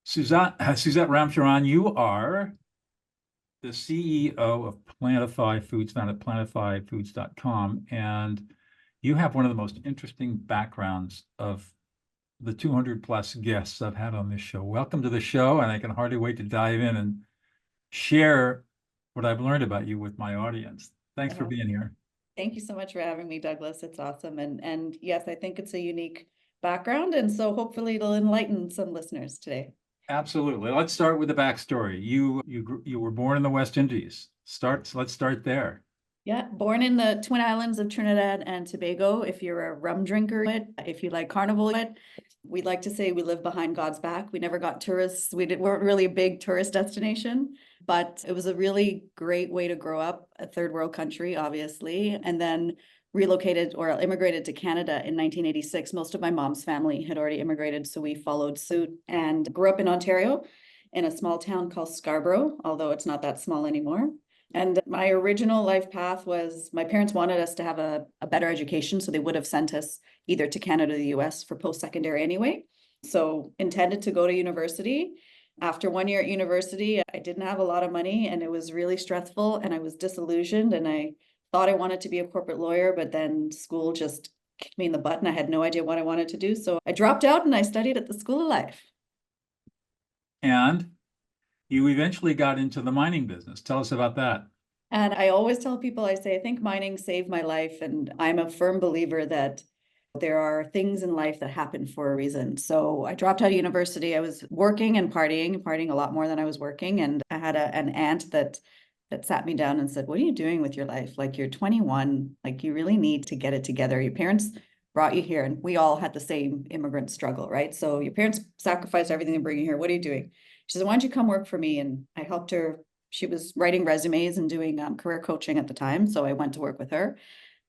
Suzette Ramcharan, you are the CEO of Plantify Foods, found at plantifyfoods.com, and you have one of the most interesting backgrounds of the 200 plus guests I've had on this show. Welcome to the show, and I can hardly wait to dive in and share what I've learned about you with my audience. Thanks for being here. Thank you so much for having me, Douglas. It's awesome. And yes, I think it's a unique background. And so hopefully it'll enlighten some listeners today. Absolutely. Let's start with the backstory. You were born in the West Indies. Let's start there. Yeah, born in the Twin Islands of Trinidad and Tobago. If you're a rum drinker, if you like carnival, we like to say we live behind God's back. We never got tourists. Weren't really a big tourist destination, but it was a really great way to grow up, a third world country, obviously, and then relocated or immigrated to Canada in 1986. Most of my mom's family had already immigrated, so we followed suit and grew up in Ontario in a small town called Scarborough, although it's not that small anymore. And my original life path was my parents wanted us to have a better education, so they would have sent us either to Canada or the US for post-secondary anyway. So intended to go to university. After 1 year at university, I didn't have a lot of money and it was really stressful and I was disillusioned and I thought I wanted to be a corporate lawyer, but then school just kicked me in the butt and I had no idea what I wanted to do. So I dropped out and I studied at the School of Life. And you eventually got into the mining business. Tell us about that. And I always tell people, I say, I think mining saved my life. And I'm a firm believer that there are things in life that happen for a reason. So I dropped out of university. I was working and partying a lot more than I was working. And I had an aunt that sat me down and said, what are you doing with your life? Like, you're 21, like you really need to get it together. Your parents brought you here and we all had the same immigrant struggle, right? So your parents sacrificed everything to bring you here. What are you doing? She said, why don't you come work for me? And I helped her. She was writing resumes and doing career coaching at the time. So I went to work with her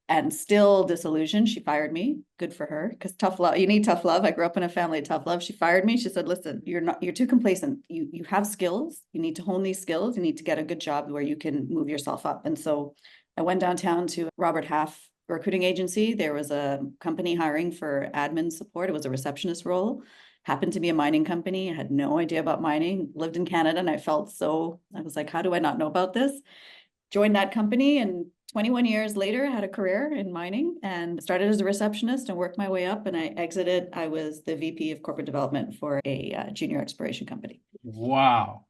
and still disillusioned. She fired me. Good for her, because tough love, you need tough love. I grew up in a family of tough love. She fired me. She said, listen, you're too complacent. You have skills. You need to hone these skills. You need to get a good job where you can move yourself up. And so I went downtown to Robert Half recruiting agency. There was a company hiring for admin support. It was a receptionist role. Happened to be a mining company. I had no idea about mining, lived in Canada, and I was like, how do I not know about this? Joined that company, and 21 years later, I had a career in mining and started as a receptionist and worked my way up. And I exited. I was the VP of corporate development for a junior exploration company. Wow.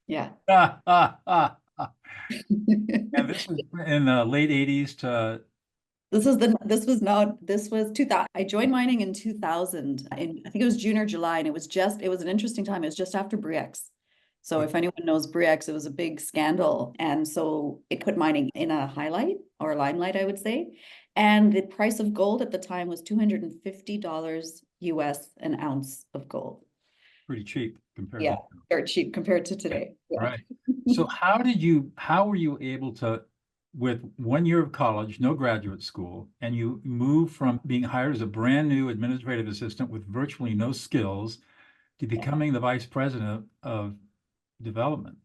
Yeah. And this was in the late 80s to This was 2000. I joined mining in 2000. I think it was June or July, and it was an interesting time. It was just after Bre-X. So if anyone knows Bre-X, it was a big scandal. And so it put mining in a highlight or limelight, I would say. And the price of gold at the time was $250 US an ounce of gold. pretty cheap compared Yeah, to very cheap compared to today. Yeah. right. So how were you able to, with 1 year of college, no graduate school, and you move from being hired as a brand new administrative assistant with virtually no skills to becoming the vice president of development?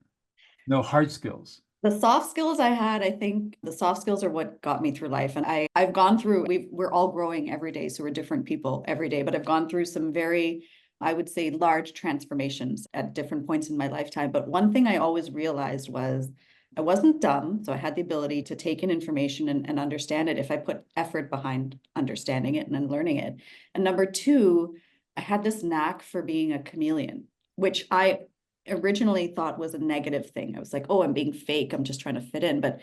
No hard skills. The soft skills I had, I think the soft skills are what got me through life. And I've gone through, we're all growing every day. So we're different people every day, but I've gone through some very, I would say, large transformations at different points in my lifetime. But one thing I always realized was I wasn't dumb. So I had the ability to take in information and understand it if I put effort behind understanding it and then learning it. And number two, I had this knack for being a chameleon, which I originally thought was a negative thing. I was like, oh, I'm being fake. I'm just trying to fit in. But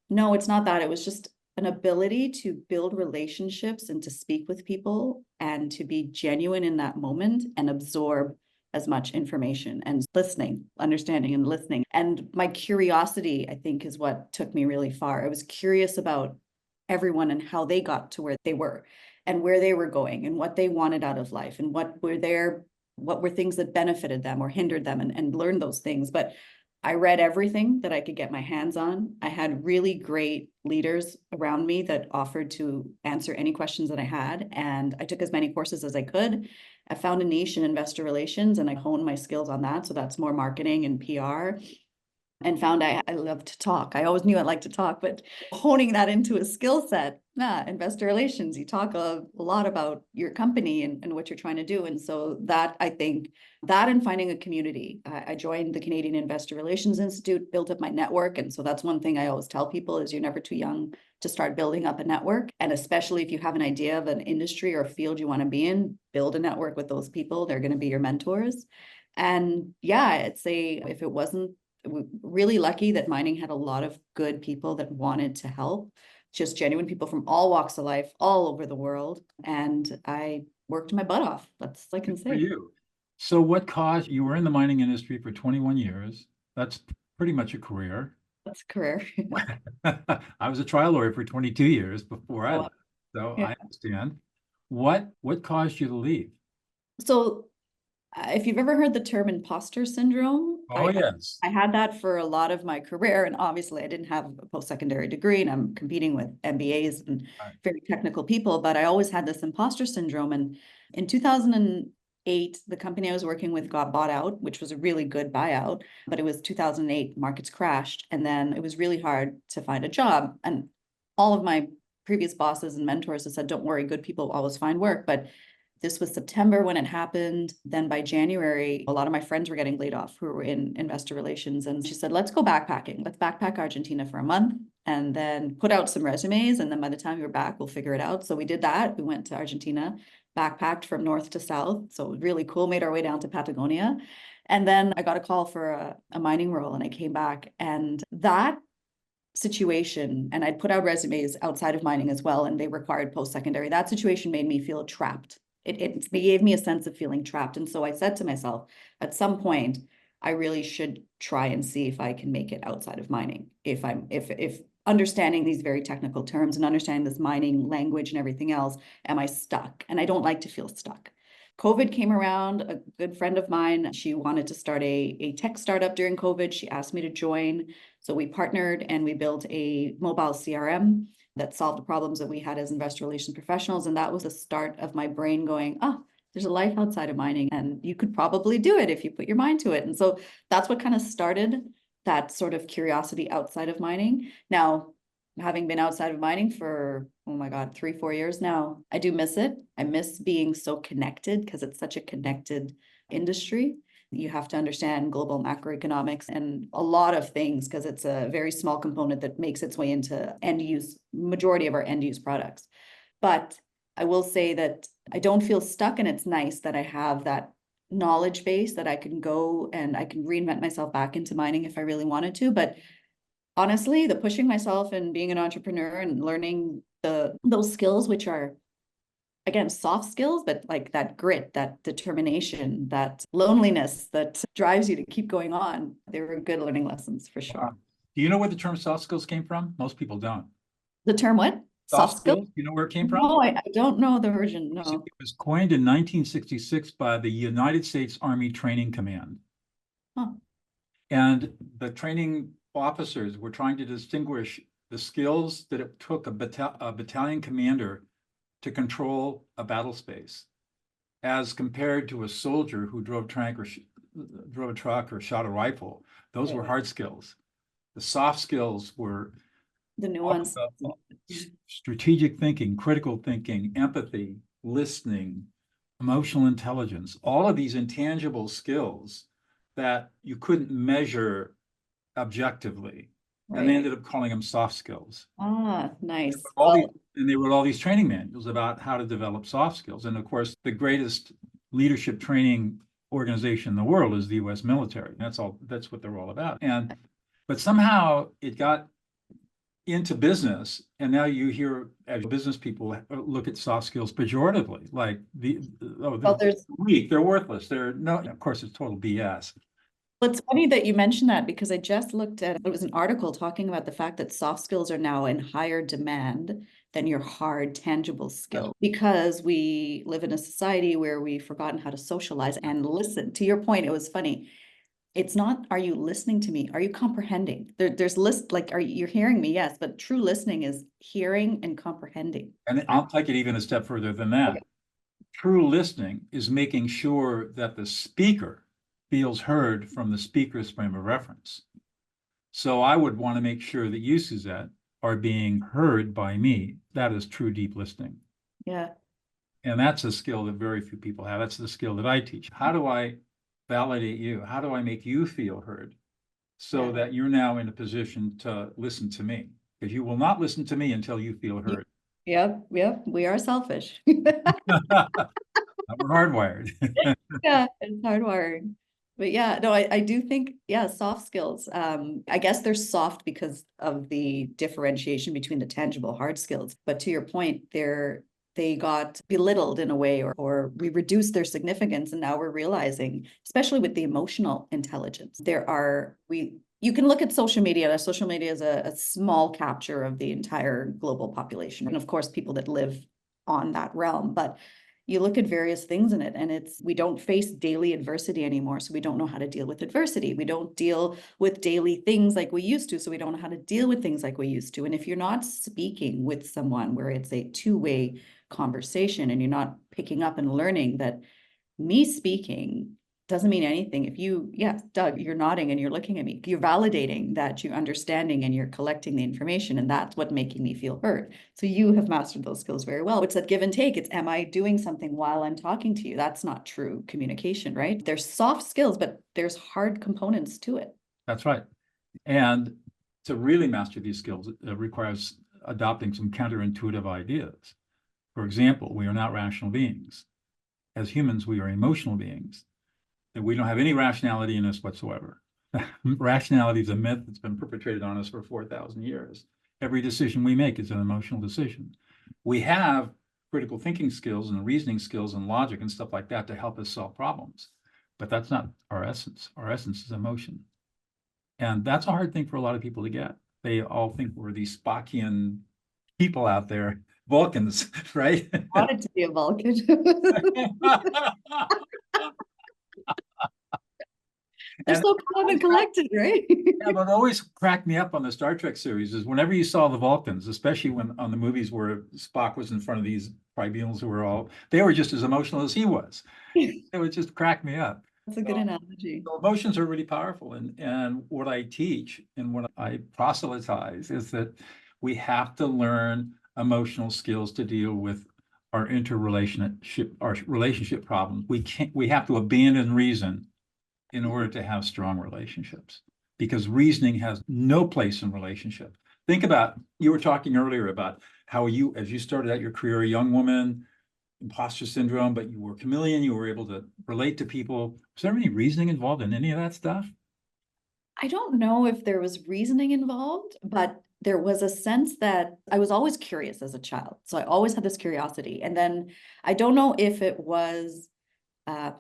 no, it's not that. It was just an ability to build relationships and to speak with people and to be genuine in that moment and absorb as much information and listening, understanding and listening. And my curiosity, I think, is what took me really far. I was curious about everyone and how they got to where they were and where they were going and what they wanted out of life and what were things that benefited them or hindered them, and learn those things. But I read everything that I could get my hands on. I had really great leaders around me that offered to answer any questions that I had. And I took as many courses as I could. I found a niche in investor relations and I honed my skills on that. So that's more marketing and PR. and found I love to talk. I always knew I liked to talk, but honing that into a skill set, investor relations, you talk a lot about your company and what you're trying to do. And so that, I think, that and finding a community. I joined the Canadian Investor Relations Institute, built up my network. And so that's one thing I always tell people is you're never too young to start building up a network. And especially if you have an idea of an industry or a field you want to be in, build a network with those people. They're going to be your mentors. And yeah, I'd say if it wasn't really lucky that mining had a lot of good people that wanted to help, just genuine people from all walks of life, all over the world. And I worked my butt off. That's all I can For say. you. So what caused, you were in the mining industry for 21 years. That's pretty much a career. That's a career. I was a trial lawyer for 22 years before I Oh, left. So yeah. I understand. What caused you to leave? So if you've ever heard the term imposter syndrome, Oh, yes. I had that for a lot of my career. And obviously I didn't have a post-secondary degree and I'm competing with MBAs and Right. very technical people, but I always had this imposter syndrome. And in 2008, the company I was working with got bought out, which was a really good buyout, but it was 2008, markets crashed. And then it was really hard to find a job. And all of my previous bosses and mentors have said, don't worry, good people always find work. But this was September when it happened. Then by January, a lot of my friends were getting laid off who were in investor relations. And she said, let's go backpacking. Let's backpack Argentina for a month and then put out some resumes. And then by the time you're back, we'll figure it out. So we did that. We went to Argentina, backpacked from north to south. So really cool, made our way down to Patagonia. And then I got a call for a mining role and I came back. And that situation, and I'd put out resumes outside of mining as well, and they required post-secondary. That situation made me feel trapped. It gave me a sense of feeling trapped. And so I said to myself, at some point, I really should try and see if I can make it outside of mining. If understanding these very technical terms and understanding this mining language and everything else, am I stuck? And I don't like to feel stuck. COVID came around. A good friend of mine, she wanted to start a tech startup during COVID. She asked me to join. So we partnered and we built a mobile CRM that solved the problems that we had as investor relations professionals. And that was the start of my brain going, oh, there's a life outside of mining and you could probably do it if you put your mind to it. And so that's what kind of started that sort of curiosity outside of mining. Now, having been outside of mining for, oh my God, 3-4 years now, I do miss it. I miss being so connected because it's such a connected industry. You have to understand global macroeconomics and a lot of things because it's a very small component that makes its way into end use, majority of our end use products. But I will say that I don't feel stuck, and it's nice that I have that knowledge base that I can go and I can reinvent myself back into mining if I really wanted to. But honestly, the pushing myself and being an entrepreneur and learning those skills, which are again, soft skills, but like that grit, that determination, that loneliness that drives you to keep going on. They were good learning lessons for sure. Do you know where the term soft skills came from? Most people don't. The term what? Soft Soft skills? skills, you know where it came from? No, I don't know the origin. No. It was coined in 1966 by the United States Army Training Command. Huh. And the training officers were trying to distinguish the skills that it took a battalion commander to control a battle space as compared to a soldier who drove a truck or shot a rifle. Those were hard skills. The soft skills were The nuance. strategic thinking, critical thinking, empathy, listening, emotional intelligence, all of these intangible skills that you couldn't measure objectively. Right. And they ended up calling them soft skills. Ah, nice. And they wrote all these training manuals about how to develop soft skills. And of course, the greatest leadership training organization in the world is the US military. That's what they're all about. But somehow it got into business, and now you hear as business people look at soft skills pejoratively, like they're weak, they're worthless, of course it's total BS. Well, it's funny that you mentioned that because I just looked at, it was an article talking about the fact that soft skills are now in higher demand than your hard, tangible skill because we live in a society where we've forgotten how to socialize and listen. To your point, it was funny. It's not, are you listening to me? Are you comprehending? There's like, you're hearing me? Yes, but true listening is hearing and comprehending. And I'll take it even a step further than that. Okay. True listening is making sure that the speaker feels heard from the speaker's frame of reference. So I would want to make sure that you, Suzette, are being heard by me. That is true deep listening. Yeah. And that's a skill that very few people have. That's the skill that I teach. How do I validate you? How do I make you feel heard so Yeah. that you're now in a position to listen to me? Because you will not listen to me until you feel heard. Yep. Yep. We are selfish. We're hardwired. Yeah, it's hardwiring. But yeah, no, I do think, yeah, soft skills. I guess they're soft because of the differentiation between the tangible hard skills. But to your point, they got belittled in a way, or we reduced their significance. And now we're realizing, especially with the emotional intelligence, you can look at social media. Social media is a small capture of the entire global population. And of course, people that live on that realm. But you look at various things in it, and we don't face daily adversity anymore. So we don't know how to deal with adversity. We don't deal with daily things like we used to. So we don't know how to deal with things like we used to. And if you're not speaking with someone where it's a two-way conversation, and you're not picking up and learning that me speaking doesn't mean anything. If yes, Doug, you're nodding and you're looking at me, you're validating that you're understanding and you're collecting the information, and that's what making me feel heard. So you have mastered those skills very well. It's that give and take. It's, am I doing something while I'm talking to you? That's not true communication, right? There's soft skills, but there's hard components to it. That's right. And to really master these skills, it requires adopting some counterintuitive ideas. For example, we are not rational beings. As humans, we are emotional beings. That we don't have any rationality in us whatsoever. Rationality is a myth that's been perpetrated on us for 4,000 years. Every decision we make is an emotional decision. We have critical thinking skills and reasoning skills and logic and stuff like that to help us solve problems. But that's not our essence. Our essence is emotion. And that's a hard thing for a lot of people to get. They all think we're these Spockian people out there, Vulcans, right? I wanted to be a Vulcan. They're so calm and collected, right? Yeah, but it always cracked me up on the Star Trek series is whenever you saw the Vulcans, especially when on the movies where Spock was in front of these tribunals who were they were just as emotional as he was. It would just crack me up. That's a good analogy. So emotions are really powerful. And what I teach and what I proselytize is that we have to learn emotional skills to deal with our our relationship problems. We have to abandon reason in order to have strong relationships, because reasoning has no place in relationship. Think about, you were talking earlier about how you, as you started out your career, a young woman, imposter syndrome, but you were a chameleon, you were able to relate to people. Was there any reasoning involved in any of that stuff? I don't know if there was reasoning involved, but there was a sense that I was always curious as a child. So I always had this curiosity. And then I don't know if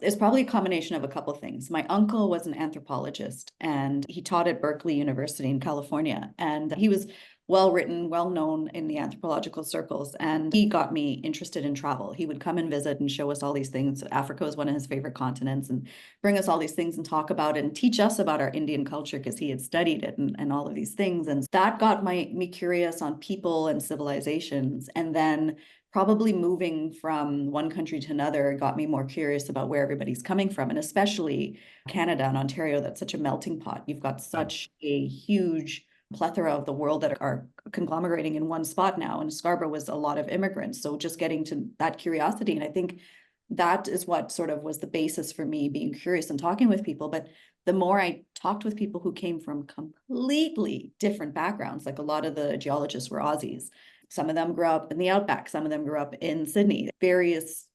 it's probably a combination of a couple of things. My uncle was an anthropologist, and he taught at Berkeley University in California. And he was well-written, well-known in the anthropological circles. And he got me interested in travel. He would come and visit and show us all these things. Africa was one of his favorite continents, and bring us all these things and talk about it and teach us about our Indian culture because he had studied it and all of these things. And that got me curious on people and civilizations. And then probably moving from one country to another got me more curious about where everybody's coming from, and especially Canada and Ontario. That's such a melting pot. You've got such a huge plethora of the world that are conglomerating in one spot now. And Scarborough was a lot of immigrants. So just getting to that curiosity. And I think that is what sort of was the basis for me being curious and talking with people. But the more I talked with people who came from completely different backgrounds, like a lot of the geologists were Aussies. Some of them grew up in the outback. Some of them grew up in Sydney, various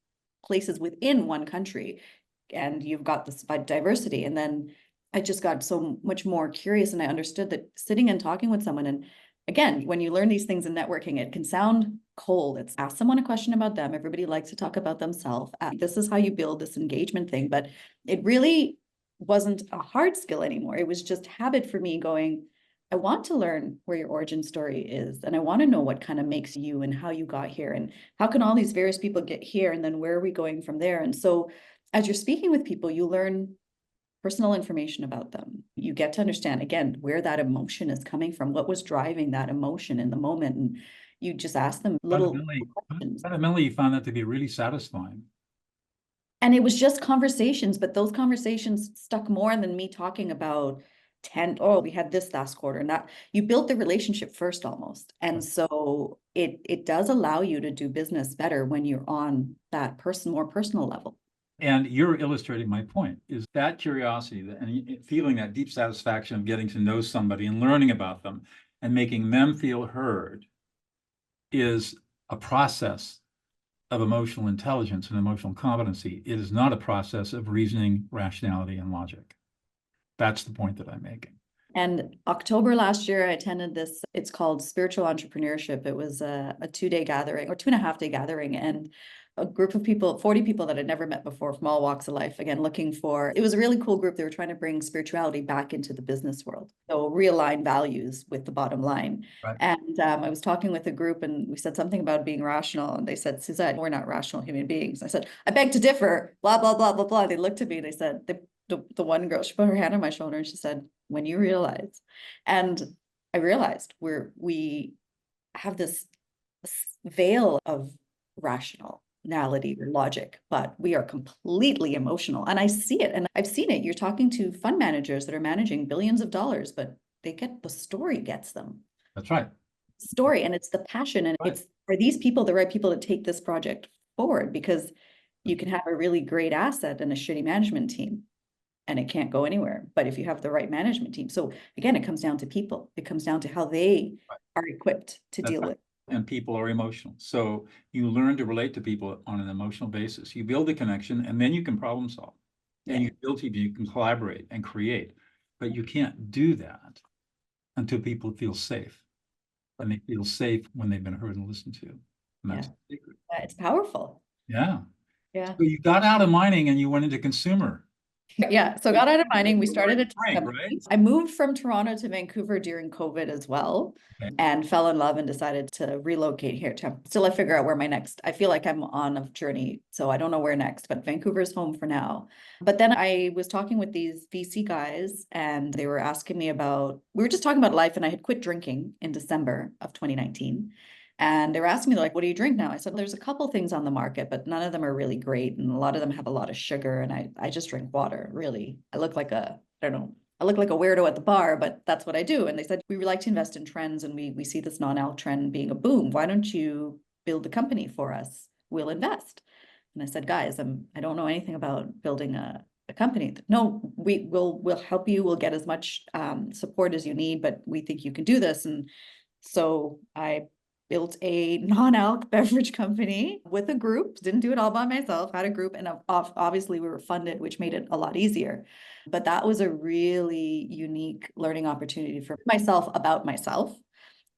places within one country. And you've got this diversity. And then I just got so much more curious, and I understood that sitting and talking with someone, and again, when you learn these things in networking, it can sound cold. It's ask someone a question about them. Everybody likes to talk about themselves. This is how you build this engagement thing. But it really wasn't a hard skill anymore. It was just habit for me going, I want to learn where your origin story is. And I want to know what kind of makes you and how you got here. And how can all these various people get here? And then where are we going from there? And so as you're speaking with people, you learn personal information about them. You get to understand, again, where that emotion is coming from, what was driving that emotion in the moment. And you just ask them little questions. Fundamentally, you found that to be really satisfying. And it was just conversations, but those conversations stuck more than me talking about we had this last quarter, and that you built the relationship first almost. And so it does allow you to do business better when you're on that more personal level. And you're illustrating my point, is that curiosity and feeling that deep satisfaction of getting to know somebody and learning about them and making them feel heard is a process of emotional intelligence and emotional competency. It is not a process of reasoning, rationality, and logic. That's the point that I'm making. And October last year, I attended this, it's called Spiritual Entrepreneurship. It was a 2-day gathering or 2.5-day gathering. And a group of people, 40 people that I'd never met before from all walks of life, again, it was a really cool group. They were trying to bring spirituality back into the business world. So realign values with the bottom line. Right. And I was talking with a group and we said something about being rational. And they said, Suzette, we're not rational human beings. I said, I beg to differ, blah, blah, blah, blah, blah. They looked at me and they said, the one girl, she put her hand on my shoulder and she said, when you realize, and I realized we have this veil of rationality or logic, but we are completely emotional. And I see it, and I've seen it. You're talking to fund managers that are managing billions of dollars, but the story gets them. That's right. Story, and it's the passion, and right. are these people the right people to take this project forward? Because you can have a really great asset and a shitty management team, and it can't go anywhere. But if you have the right management team, so again, it comes down to people. It comes down to how they are equipped to deal with. And people are emotional. So you learn to relate to people on an emotional basis. You build a connection and then you can problem solve. And you can collaborate and create. But you can't do that until people feel safe. And they feel safe when they've been heard and listened to. And that's the secret. It's powerful. Yeah. Yeah. So you got out of mining and you went into consumer. Yeah, so got out of mining. We started right? I moved from Toronto to Vancouver during COVID as well, and fell in love and decided to relocate here. Still, I figure out where I feel like I'm on a journey, so I don't know where next, but Vancouver's home for now. But then I was talking with these VC guys and they were asking me we were just talking about life, and I had quit drinking in December of 2019. And they were asking me, like, what do you drink now? I said, there's a couple things on the market, but none of them are really great. And a lot of them have a lot of sugar. And I just drink water, really. I look like I look like a weirdo at the bar, but that's what I do. And they said, we would like to invest in trends. And we see this non-alc trend being a boom. Why don't you build a company for us? We'll invest. And I said, guys, I don't know anything about building a company. No, we'll help you. We'll get as much support as you need, but we think you can do this. And so I built a non-alc beverage company with a group, didn't do it all by myself, had a group, and obviously we were funded, which made it a lot easier. But that was a really unique learning opportunity for myself about myself,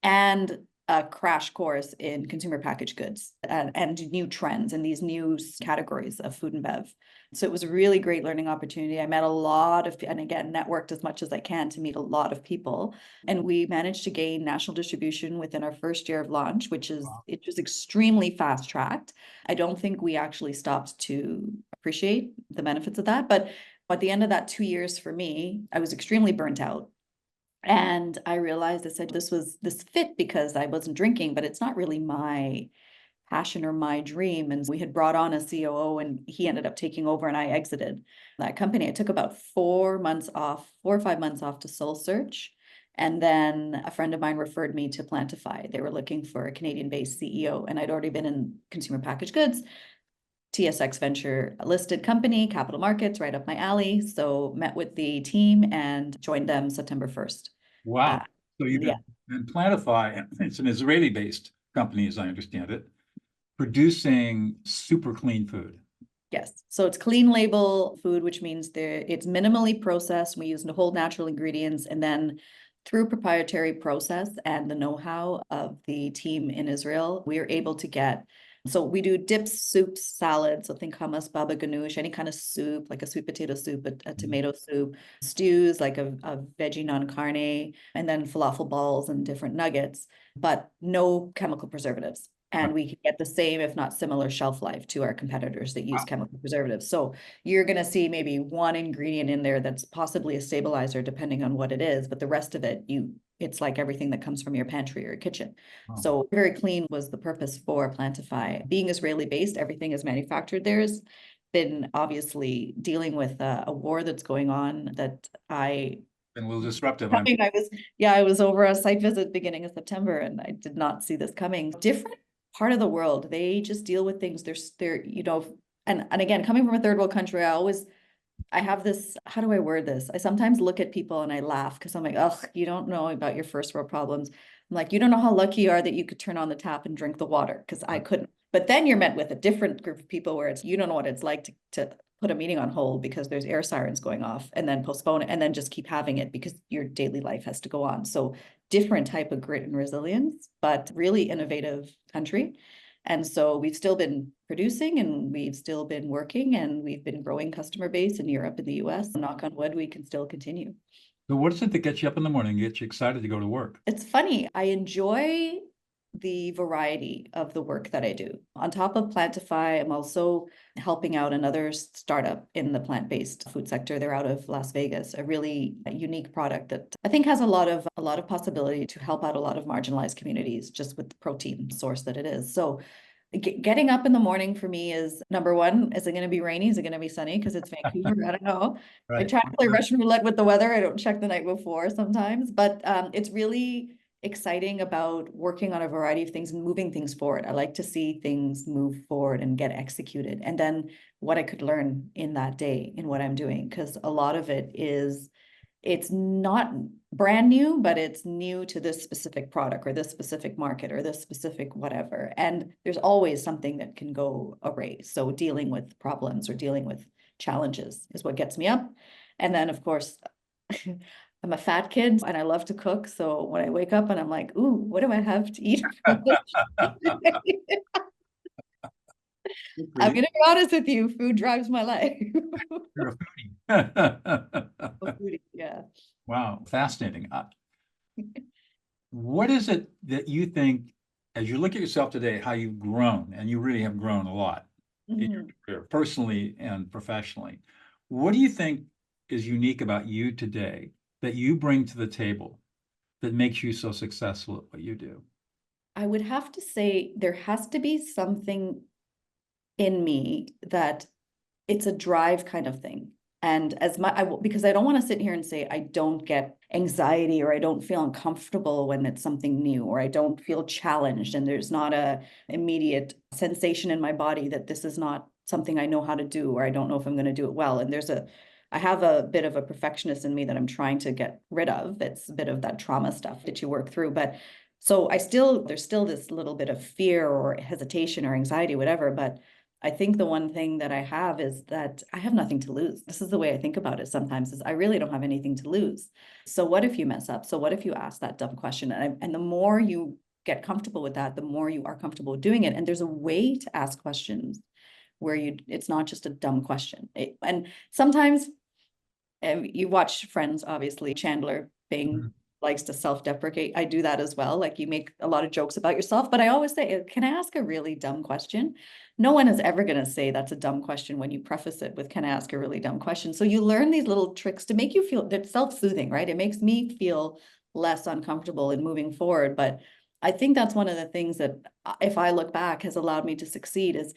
and a crash course in consumer packaged goods and new trends and these new categories of food and bev. So it was a really great learning opportunity. I met and again, networked as much as I can to meet a lot of people. And we managed to gain national distribution within our first year of launch, it was extremely fast tracked. I don't think we actually stopped to appreciate the benefits of that. But at the end of that 2 years for me, I was extremely burnt out. And I realized, I said, this fit because I wasn't drinking, but it's not really my passion or my dream. And we had brought on a COO and he ended up taking over and I exited that company. I took about 4 or 5 months off to soul search. And then a friend of mine referred me to Plantify. They were looking for a Canadian-based CEO, and I'd already been in consumer packaged goods, TSX Venture listed company, capital markets, right up my alley. So met with the team and joined them September 1st. Wow. So you've been Plantify, it's an Israeli-based company, as I understand it, producing super clean food. Yes. So it's clean label food, which means it's minimally processed. We use whole natural ingredients, and then through proprietary process and the know-how of the team in Israel, we are able to get. So we do dips, soups, salads. So think hummus, baba ganoush, any kind of soup, like a sweet potato soup, a tomato soup, stews, like a veggie non-carne, and then falafel balls and different nuggets, but no chemical preservatives. And we can get the same, if not similar, shelf life to our competitors that use chemical preservatives. So you're going to see maybe one ingredient in there that's possibly a stabilizer, depending on what it is, but the rest of it, it's like everything that comes from your pantry or your kitchen. So very clean was the purpose for Plantify. Being Israeli-based, everything is manufactured there. Has been obviously dealing with a war that's going on that I been a little disruptive. Coming, I was over a site visit beginning of September and I did not see this coming. Different part of the world, they just deal with things. They're, and again, coming from a third world country, I have this, how do I word this? I sometimes look at people and I laugh because I'm like, oh, you don't know about your first world problems. I'm like, you don't know how lucky you are that you could turn on the tap and drink the water because I couldn't. But then you're met with a different group of people where you don't know what it's like to put a meeting on hold because there's air sirens going off and then postpone it and then just keep having it because your daily life has to go on. So different type of grit and resilience, but really innovative country. And so we've still been producing and we've still been working and we've been growing customer base in Europe and the US. Knock on wood, we can still continue. So what is it that gets you up in the morning, gets you excited to go to work? It's funny. I enjoy the variety of the work that I do. On top of Plantify, I'm also helping out another startup in the plant-based food sector. They're out of Las Vegas, a really unique product that I think has a lot of possibility to help out a lot of marginalized communities just with the protein source that it is. So getting up in the morning for me is number one, is it going to be rainy? Is it going to be sunny? Because it's Vancouver. I don't know. I try to play Russian roulette with the weather. I don't check the night before sometimes, but it's really exciting about working on a variety of things and moving things forward. I like to see things move forward and get executed. And then what I could learn in that day in what I'm doing, because a lot of it is, it's not brand new, but it's new to this specific product or this specific market or this specific whatever. And there's always something that can go awry. So dealing with problems or dealing with challenges is what gets me up. And then of course, I'm a fat kid and I love to cook. So when I wake up and I'm like, ooh, what do I have to eat? I'm going to be honest with you, food drives my life. You're a foodie. Foodie, yeah. Wow, fascinating. What is it that you think, as you look at yourself today, how you've grown, and you really have grown a lot in your career, personally and professionally, what do you think is unique about you today that you bring to the table that makes you so successful at what you do? I would have to say there has to be something in me that it's a drive kind of thing. And because I don't want to sit here and say I don't get anxiety or I don't feel uncomfortable when it's something new or I don't feel challenged and there's not a immediate sensation in my body that this is not something I know how to do or I don't know if I'm going to do it well. And I have a bit of a perfectionist in me that I'm trying to get rid of. It's a bit of that trauma stuff that you work through. But so there's still this little bit of fear or hesitation or anxiety, whatever. But I think the one thing that I have is that I have nothing to lose. This is the way I think about it sometimes is I really don't have anything to lose. So what if you mess up? So what if you ask that dumb question? And the more you get comfortable with that, the more you are comfortable doing it. And there's a way to ask questions where it's not just a dumb question. And sometimes you watch Friends, obviously, Chandler Bing likes to self-deprecate. I do that as well. Like you make a lot of jokes about yourself, but I always say, can I ask a really dumb question? No one is ever going to say that's a dumb question when you preface it with, can I ask a really dumb question? So you learn these little tricks to make you feel that self-soothing, right? It makes me feel less uncomfortable in moving forward. But I think that's one of the things that if I look back has allowed me to succeed is,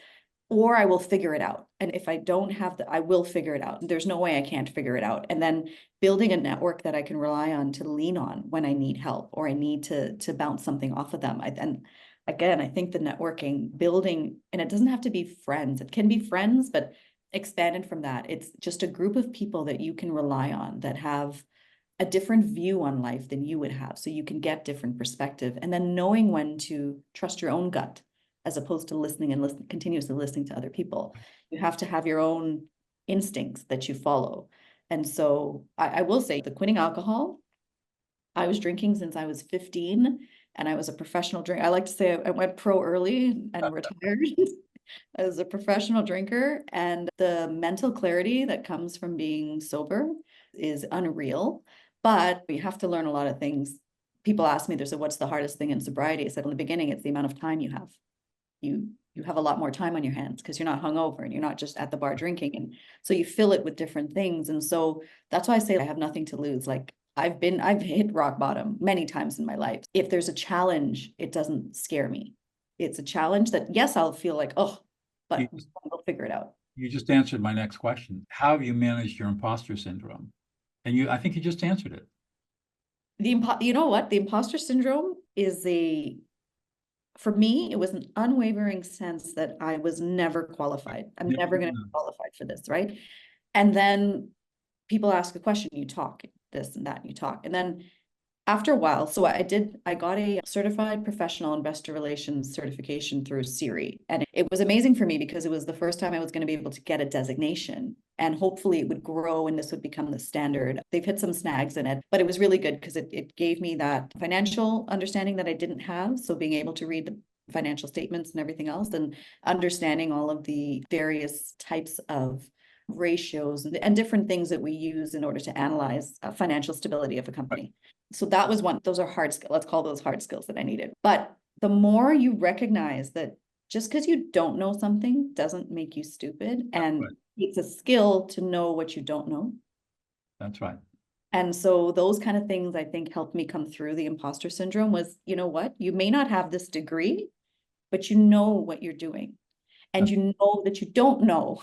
or I will figure it out. And if I don't have I will figure it out. There's no way I can't figure it out. And then building a network that I can rely on to lean on when I need help or I need to bounce something off of them. And again, I think the networking building, and it doesn't have to be friends. It can be friends, but expanded from that, it's just a group of people that you can rely on that have a different view on life than you would have. So you can get different perspective and then knowing when to trust your own gut as opposed to listening and continuously listening to other people. You have to have your own instincts that you follow. And so I will say the quitting alcohol, I was drinking since I was 15 and I was a professional drinker. I like to say I went pro early and retired as a professional drinker. And the mental clarity that comes from being sober is unreal, but we have to learn a lot of things. People ask me, they said, what's the hardest thing in sobriety? I said, in the beginning, it's the amount of time you have. You have a lot more time on your hands because you're not hungover and you're not just at the bar drinking. And so you fill it with different things. And so that's why I say I have nothing to lose. Like I've hit rock bottom many times in my life. If there's a challenge, it doesn't scare me. It's a challenge that, yes, I'll feel like, oh, but we'll figure it out. You just answered my next question. How have you managed your imposter syndrome? And I think you just answered it. You know what? The imposter syndrome is for me, it was an unwavering sense that I was never qualified. I'm never going to be qualified for this, right? And then people ask a question, you talk this and that, you talk. And then after a while, so I got a certified professional investor relations certification through Siri. And it was amazing for me because it was the first time I was going to be able to get a designation. And hopefully it would grow and this would become the standard. They've hit some snags in it, but it was really good because it gave me that financial understanding that I didn't have. So being able to read the financial statements and everything else, and understanding all of the various types of ratios and different things that we use in order to analyze financial stability of a company. So that was those are hard skills. Let's call those hard skills that I needed. But the more you recognize that just because you don't know something doesn't make you stupid, and it's a skill to know what you don't know. That's right. And so those kind of things I think helped me come through the imposter syndrome was, you know what, you may not have this degree, but you know what you're doing. And you know that you don't know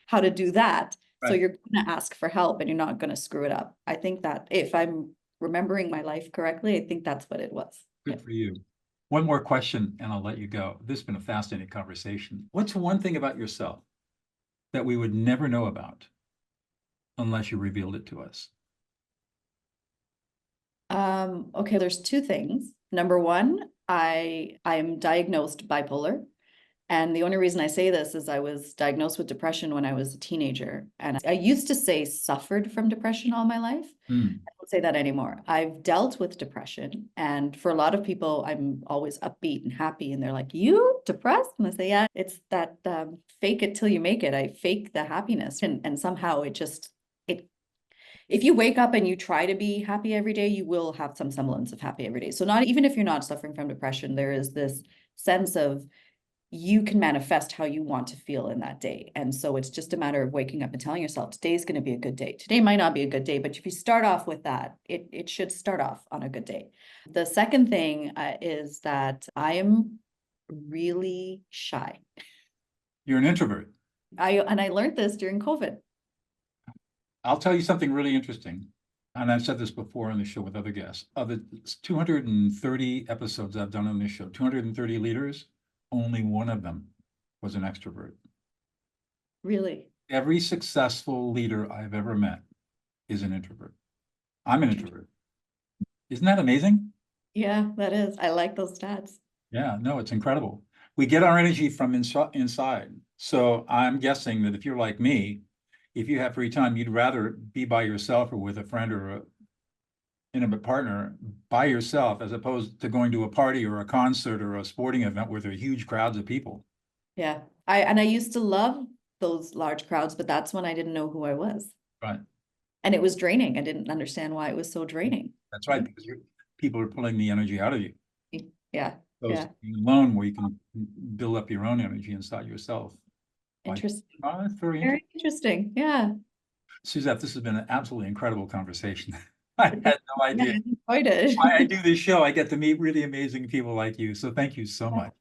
how to do that. Right. So you're going to ask for help and you're not going to screw it up. I think that if I'm remembering my life correctly, I think that's what it was. Good for you. One more question and I'll let you go. This has been a fascinating conversation. What's one thing about yourself that we would never know about unless you revealed it to us? Okay, there's two things. Number one, I am diagnosed bipolar. And the only reason I say this is I was diagnosed with depression when I was a teenager. And I used to say suffered from depression all my life. I don't say that anymore. I've dealt with depression. And for a lot of people, I'm always upbeat and happy. And they're like, you depressed? And I say, yeah, it's that fake it till you make it. I fake the happiness. And somehow if you wake up and you try to be happy every day, you will have some semblance of happy every day. So not even if you're not suffering from depression, there is this sense of you can manifest how you want to feel in that day. And so it's just a matter of waking up and telling yourself, today's going to be a good day. Today might not be a good day, but if you start off with that, it should start off on a good day. The second thing is that I am really shy. You're an introvert. I learned this during COVID. I'll tell you something really interesting. And I've said this before on the show with other guests. Of the 230 episodes I've done on this show, 230 leaders, only one of them was an extrovert. Really? Every successful leader I've ever met is an introvert. I'm an introvert. Isn't that amazing? Yeah, that is. I like those stats. Yeah, no, it's incredible. We get our energy from inside. So I'm guessing that if you're like me, if you have free time, you'd rather be by yourself or with a friend or a intimate partner by yourself, as opposed to going to a party or a concert or a sporting event where there are huge crowds of people. Yeah, I used to love those large crowds, but that's when I didn't know who I was. Right. And it was draining. I didn't understand why it was so draining. That's right, because people are pulling the energy out of you. Yeah. Yeah. Being alone, where you can build up your own energy inside yourself. Interesting. Very interesting. Yeah. Suzette, this has been an absolutely incredible conversation. I had no idea. Yeah, I enjoyed it. Why I do this show, I get to meet really amazing people like you. So thank you so much.